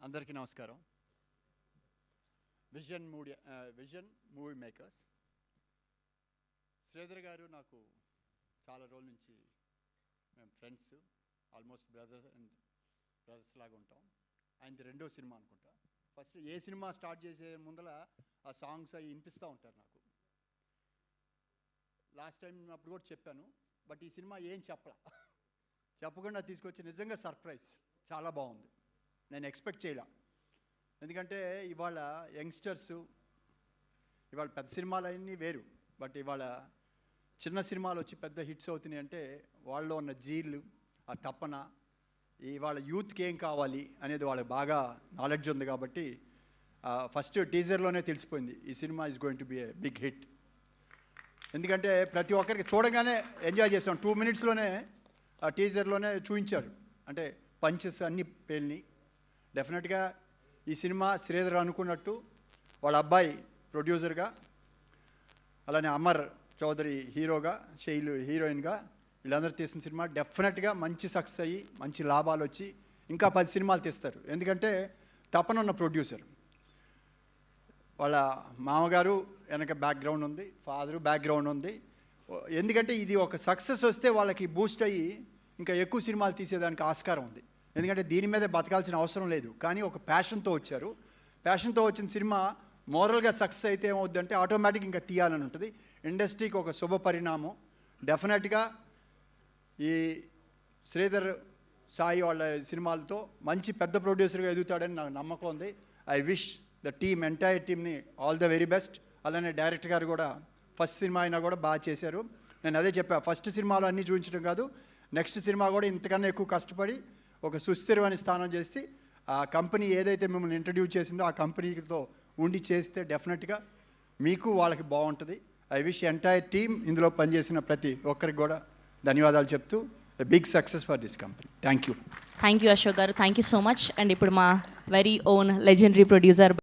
అందరికీ నమస్కారం. Vision movie makers Sridhar గారు నాకు చాలా రోజుల నుంచి మేము ఫ్రెండ్స్, ఆల్మోస్ట్ బ్రదర్స్ లాగా ఉంటాం. ఆయనది రెండో సినిమా అనుకుంటా. ఫస్ట్ ఏ సినిమా స్టార్ట్ చేసే ముందర ఆ సాంగ్స్ అవి వినిపిస్తూ ఉంటారు నాకు. లాస్ట్ టైం అప్పుడు కూడా చెప్పాను, బట్ ఈ సినిమా ఏం చెప్పకుండా తీసుకొచ్చి నిజంగా సర్ప్రైజ్, చాలా బాగుంది. నేను ఎక్స్పెక్ట్ చేయలే. ఎందుకంటే ఇవాళ యంగ్స్టర్స్, ఇవాళ పెద్ద సినిమాలు అన్నీ వేరు, బట్ ఇవాళ చిన్న సినిమాలు వచ్చి పెద్ద హిట్స్ అవుతున్నాయి అంటే వాళ్ళలో ఉన్న జీళ్ళు, ఆ తపన, ఇవాళ యూత్కి ఏం కావాలి అనేది వాళ్ళకి బాగా నాలెడ్జ్ ఉంది. కాబట్టి ఫస్ట్ టీజర్లోనే తెలిసిపోయింది ఈ సినిమా is going to be a big hit. ఎందుకంటే ప్రతి ఒక్కరికి చూడగానే ఎంజాయ్ చేసాం. 2 minutesలోనే ఆ టీజర్లోనే చూపించారు. అంటే పంచెస్ అన్నీ పేలిని. డెఫినెట్గా ఈ సినిమా శ్రీధర్ అనుకున్నట్టు వాళ్ళ అబ్బాయి ప్రొడ్యూసర్గా, అలానే అమర్ చౌదరి హీరోగా, శైలు హీరోయిన్గా, వీళ్ళందరూ తీసిన సినిమా డెఫినెట్గా మంచి సక్సెస్ అయ్యి మంచి లాభాలు వచ్చి ఇంకా 10 సినిమాలు తీస్తారు. ఎందుకంటే తపన ఉన్న ప్రొడ్యూసర్. వాళ్ళ మామగారు వెనక బ్యాక్గ్రౌండ్ ఉంది, ఫాదరు బ్యాక్గ్రౌండ్ ఉంది. ఎందుకంటే ఇది ఒక సక్సెస్ వస్తే వాళ్ళకి బూస్ట్ అయ్యి ఇంకా ఎక్కువ సినిమాలు తీసేదానికి ఆస్కారం ఉంది. ఎందుకంటే దీని మీదే బతకాల్సిన అవసరం లేదు, కానీ ఒక ప్యాషన్తో వచ్చారు. ప్యాషన్తో వచ్చిన సినిమా మోరల్గా సక్సెస్ అయితే ఏమవుద్దంటే ఆటోమేటిక్ ఇంకా తీయాలని ఉంటుంది. ఇండస్ట్రీకి ఒక శుభ పరిణామం. డెఫినెట్గా ఈ శ్రీధర్ సాయి వాళ్ళ సినిమాలతో మంచి పెద్ద ప్రొడ్యూసర్గా ఎదుగుతాడని నాకు నమ్మకం ఉంది. I wish the team, entire టీమ్ని ఆల్ ద వెరీ బెస్ట్. అలానే డైరెక్టర్ గారు కూడా ఫస్ట్ సినిమా అయినా కూడా బాగా చేశారు. నేను అదే చెప్పా, ఫస్ట్ సినిమాలో అన్నీ చూపించడం కాదు, నెక్స్ట్ సినిమా కూడా ఇంతకన్నా ఎక్కువ కష్టపడి ఒక సుస్థిరమైన స్థానం చేసి ఆ కంపెనీ ఏదైతే మిమ్మల్ని ఇంట్రడ్యూస్ చేసిందో ఆ కంపెనీతో ఉండి చేస్తే డెఫినెట్గా మీకు వాళ్ళకి బాగుంటుంది. ఐ విష్ ఎంటైర్ టీమ్, ఇందులో పనిచేసిన ప్రతి ఒక్కరికి కూడా ధన్యవాదాలు చెప్తూ big success for this company. Thank you Ashok గారు. Thank you so much. And ఇప్పుడు మా వెరీ ఓన్ లెజెండరీ ప్రొడ్యూసర్